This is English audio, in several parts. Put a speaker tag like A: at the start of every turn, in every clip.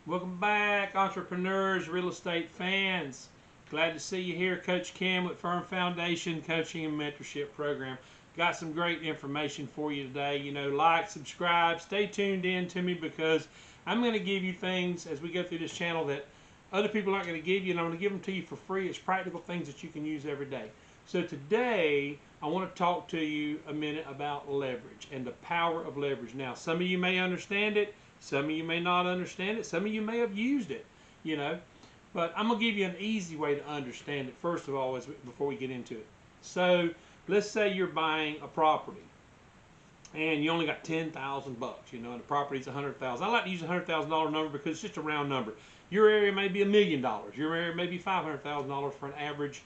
A: Welcome back, entrepreneurs, real estate fans. Glad to see you here. Coach Cam with Firm Foundation Coaching and Mentorship Program. Got some great information for you today. Like, subscribe, stay tuned in to me because I'm going to give you things as we go through this channel that other people aren't going to give you, and I'm going to give them to you for free. It's practical things that you can use every day. So today, I want to talk to you a minute about leverage and the power of leverage. Now, some of you may understand it. Some of you may not understand it. Some of you may have used it, But I'm going to give you an easy way to understand it, first of all, before we get into it. So let's say you're buying a property and you only got $10,000, and the property's $100,000. I like to use a $100,000 number because it's just a round number. Your area may be $1 million. Your area may be $500,000 for an average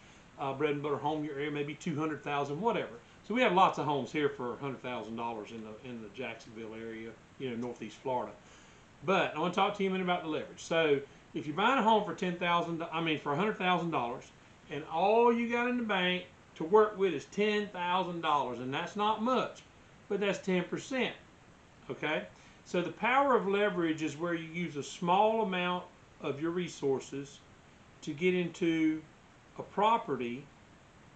A: bread and butter home. Your area may be $200,000, whatever. So we have lots of homes here for $100,000 in the Jacksonville area, Northeast Florida. But I want to talk to you a minute about the leverage. So if you're buying a home for $100,000, and all you got in the bank to work with is $10,000, and that's not much, but that's 10%. Okay? So the power of leverage is where you use a small amount of your resources to get into a property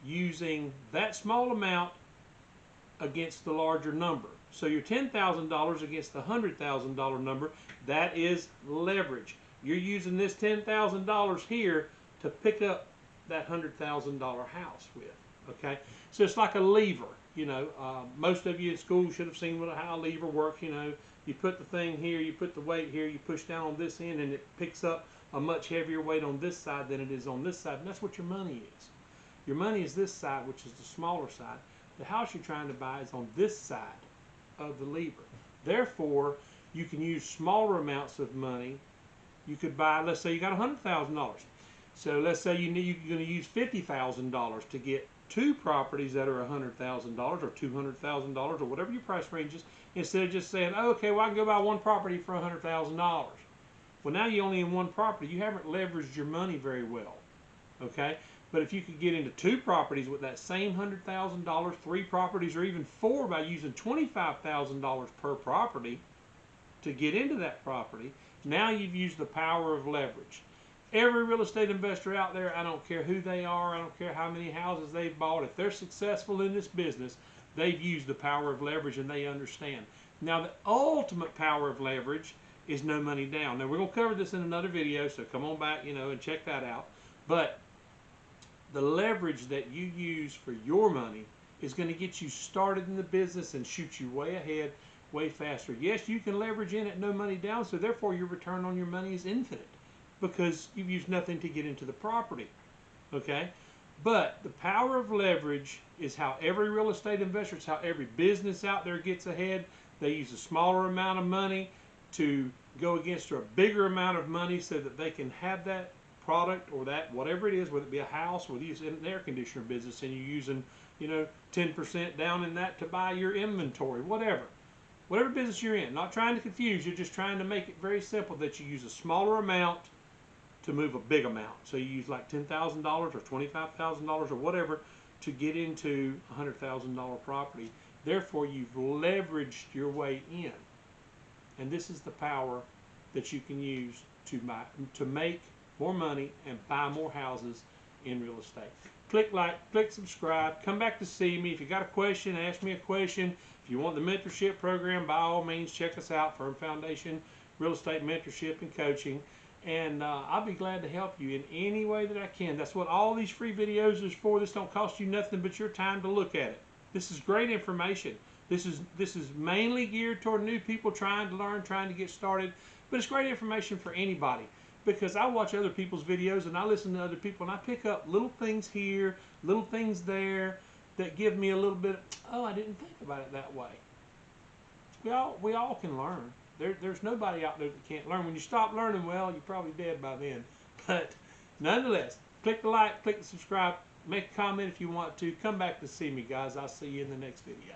A: using that small amount against the larger number. So your $10,000 against the $100,000 number, that is leverage. You're using this $10,000 here to pick up that $100,000 house with. Okay, so it's like a lever. Most of you in school should have seen how a lever works. You put the thing here, you put the weight here, you push down on this end, and it picks up a much heavier weight on this side than it is on this side. And that's what your money is. Your money is this side, which is the smaller side. The house you're trying to buy is on this side of the lever. Therefore, you can use smaller amounts of money. You could buy, let's say you got $100,000. So let's say you're going to use $50,000 to get two properties that are $100,000 or $200,000 or whatever your price range is, instead of just saying, oh, okay, well, I can go buy one property for $100,000. Well, now you only in one property. You haven't leveraged your money very well. Okay? But if you could get into two properties with that same $100,000, three properties, or even four by using $25,000 per property to get into that property, now you've used the power of leverage. Every real estate investor out there, I don't care who they are, I don't care how many houses they've bought, if they're successful in this business, they've used the power of leverage and they understand. Now, the ultimate power of leverage is no money down. Now, we're going to cover this in another video, so come on back, and check that out. But the leverage that you use for your money is going to get you started in the business and shoot you way ahead, way faster. Yes, you can leverage in at no money down, so therefore your return on your money is infinite because you've used nothing to get into the property. Okay? But the power of leverage is how every real estate investor, it's how every business out there gets ahead. They use a smaller amount of money to go against a bigger amount of money so that they can have that product or that whatever it is, whether it be a house, whether you're in an air conditioner business and you're using 10% down in that to buy your inventory, whatever business you're in. Not trying to confuse you, just trying to make it very simple that you use a smaller amount to move a big amount. So you use like $10,000 or $25,000 or whatever to get into a $100,000 property. Therefore, you've leveraged your way in, and this is the power that you can use to make more money and buy more houses in real estate. Click like, click subscribe, come back to see me. If you got a question, ask me a question. If you want the mentorship program, by all means, check us out, Firm Foundation, Real Estate Mentorship and Coaching. And I'll be glad to help you in any way that I can. That's what all these free videos is for. This don't cost you nothing but your time to look at it. This is great information. This is mainly geared toward new people trying to learn, trying to get started. But it's great information for anybody, because I watch other people's videos and I listen to other people and I pick up little things here, little things there that give me a little bit of, oh, I didn't think about it that way. We all can learn. There's nobody out there that can't learn. When you stop learning, well, you're probably dead by then. But nonetheless, click the like, click the subscribe, make a comment if you want to. Come back to see me, guys. I'll see you in the next video.